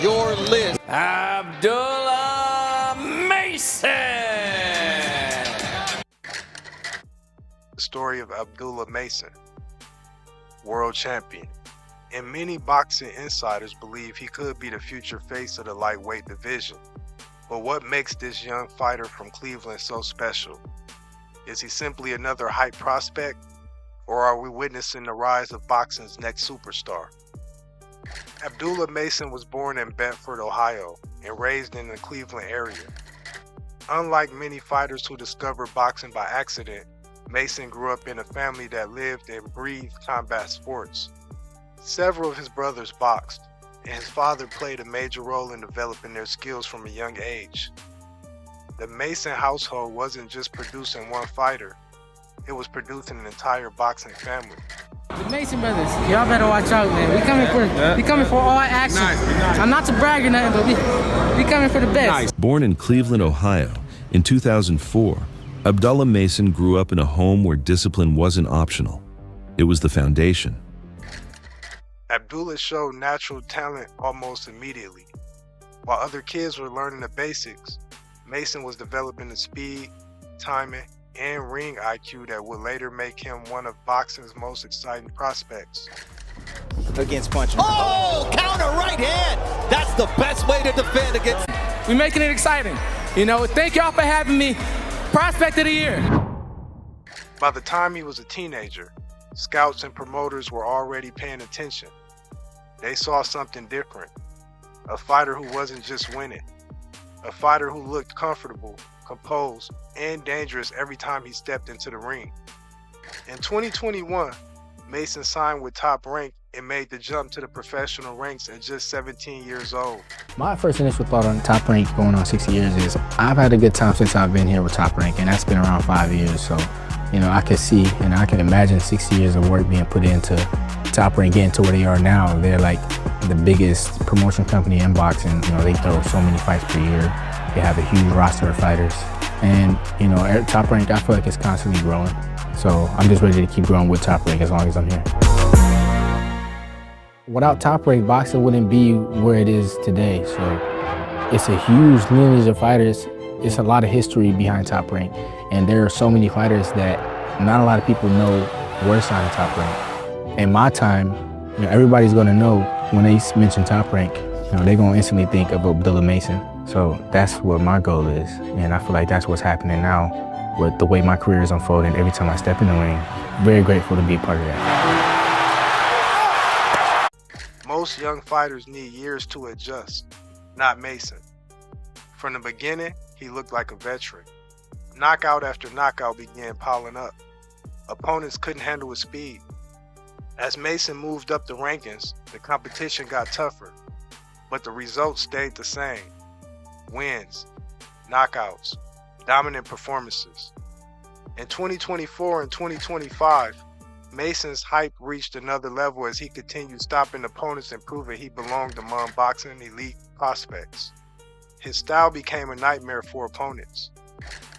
your list. Abdullah Mason. The story of Abdullah Mason, world champion. And many boxing insiders believe he could be the future face of the lightweight division. But what makes this young fighter from Cleveland so special? Is he simply another hype prospect? Or are we witnessing the rise of boxing's next superstar? Abdullah Mason was born in Bedford, Ohio, and raised in the Cleveland area. Unlike many fighters who discovered boxing by accident, Mason grew up in a family that lived and breathed combat sports. Several of his brothers boxed, and his father played a major role in developing their skills from a young age. The Mason household wasn't just producing one fighter, it was producing an entire boxing family. The Mason brothers, y'all better watch out, man. We coming for all action. Nice. I'm not to brag or nothing, but we coming for the best. Nice. Born in Cleveland, Ohio, in 2004, Abdullah Mason grew up in a home where discipline wasn't optional. It was the foundation. Abdullah showed natural talent almost immediately. While other kids were learning the basics, Mason was developing the speed, timing, and ring IQ that would later make him one of boxing's most exciting prospects. Against punching. Oh, counter right hand. That's the best way to defend against. We're making it exciting. You know, thank y'all for having me. Prospect of the year. By the time he was a teenager, scouts and promoters were already paying attention. They saw something different. A fighter who wasn't just winning. A fighter who looked comfortable, composed, and dangerous every time he stepped into the ring. In 2021, Mason signed with Top Rank and made the jump to the professional ranks at just 17 years old. My first initial thought on Top Rank going on 6 years is I've had a good time since I've been here with Top Rank, and that's been around 5 years. So, you know, I can see and I can imagine 60 years of work being put into Top Rank, getting to where they are now. They're like the biggest promotion company in boxing. You know, they throw so many fights per year. They have a huge roster of fighters. And, you know, at Top Rank, I feel like it's constantly growing. So I'm just ready to keep growing with Top Rank as long as I'm here. Without Top Rank, boxing wouldn't be where it is today. So it's a huge lineage of fighters. It's a lot of history behind Top Rank. And there are so many fighters that not a lot of people know were signed to Top Rank. In my time, you know, everybody's gonna know when they mention Top Rank, you know, they're gonna instantly think of Abdullah Mason. So that's what my goal is. And I feel like that's what's happening now with the way my career is unfolding every time I step in the ring. Very grateful to be a part of that. Most young fighters need years to adjust, not Mason. From the beginning, he looked like a veteran. Knockout after knockout began piling up. Opponents couldn't handle his speed. As Mason moved up the rankings, the competition got tougher, but the results stayed the same. Wins, knockouts, dominant performances. In 2024 and 2025, Mason's hype reached another level as he continued stopping opponents and proving he belonged among boxing elite prospects. His style became a nightmare for opponents.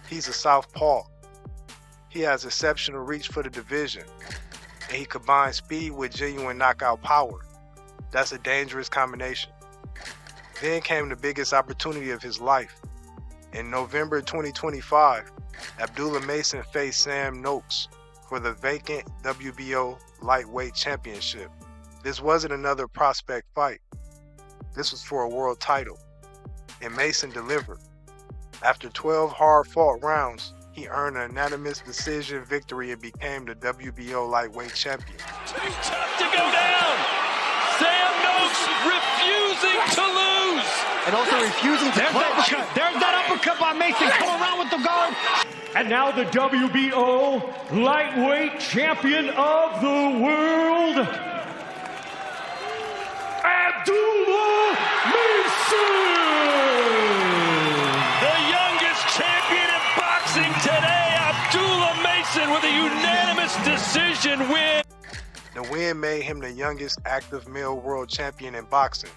He's a southpaw. He has exceptional reach for the division, and he combines speed with genuine knockout power. That's a dangerous combination. Then came the biggest opportunity of his life. In November 2025, Abdullah Mason faced Sam Noakes for the vacant WBO lightweight championship. This wasn't another prospect fight. This was for a world title, and Mason delivered. After 12 hard-fought rounds, he earned an unanimous decision victory and became the WBO lightweight champion. Too tough to go down. Sam Noakes refusing to lose. And also refusing to clinch. There's that uppercut by Mason. Come around with the guard. And now the WBO lightweight champion of the world, Abdullah Mason. The youngest champion in boxing today, Abdullah Mason, with a unanimous decision win. The win made him the youngest active male world champion in boxing.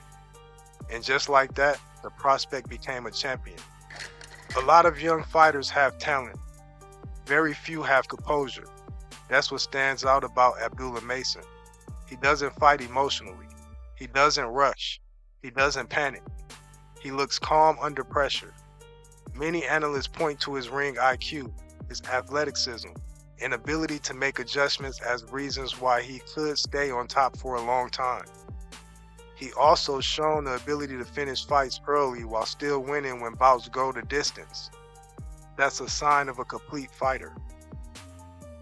And just like that, the prospect became a champion. A lot of young fighters have talent. Very few have composure. That's what stands out about Abdullah Mason. He doesn't fight emotionally. He doesn't rush. He doesn't panic. He looks calm under pressure. Many analysts point to his ring IQ, his athleticism, and ability to make adjustments as reasons why he could stay on top for a long time. He also shown the ability to finish fights early while still winning when bouts go the distance. That's a sign of a complete fighter.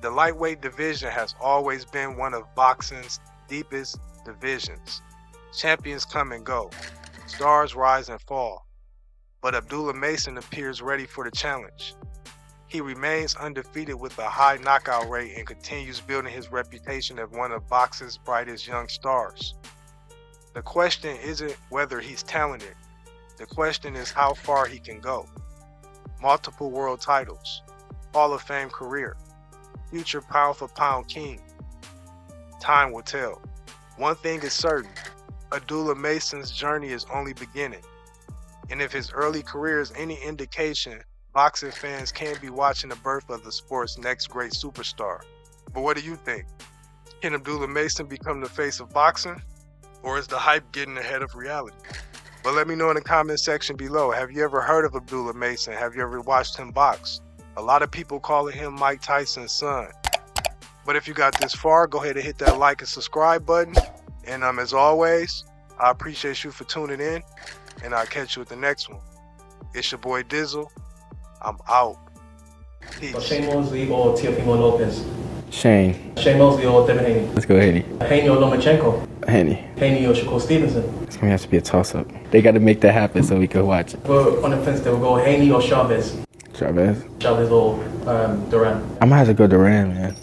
The lightweight division has always been one of boxing's deepest divisions. Champions come and go. Stars rise and fall. But Abdullah Mason appears ready for the challenge. He remains undefeated with a high knockout rate and continues building his reputation as one of boxing's brightest young stars. The question isn't whether he's talented. The question is how far he can go. Multiple world titles, Hall of Fame career, future pound-for-pound king. Time will tell. One thing is certain, Abdullah Mason's journey is only beginning. And if his early career is any indication, boxing fans can be watching the birth of the sport's next great superstar. But what do you think? Can Abdullah Mason become the face of boxing? Or is the hype getting ahead of reality? But let me know in the comment section below. Have you ever heard of Abdullah Mason? Have you ever watched him box? A lot of people calling him Mike Tyson's son. But if you got this far, go ahead and hit that like and subscribe button. And as always, I appreciate you for tuning in. And I'll catch you with the next one. It's your boy Dizzle. I'm out. Peace. Shane Mosley or Teofimo Lopez? Shane. Shane Mosley or Devin Haney? Let's go Haney. Haney or Lomachenko? Haney. Haney or Shakur Stevenson? It's gonna have to be a toss-up. They gotta make that happen so we can watch it. But on the fence, they will go Haney or Chavez? Chavez. Chavez or Duran? I'm gonna have to go Duran, man.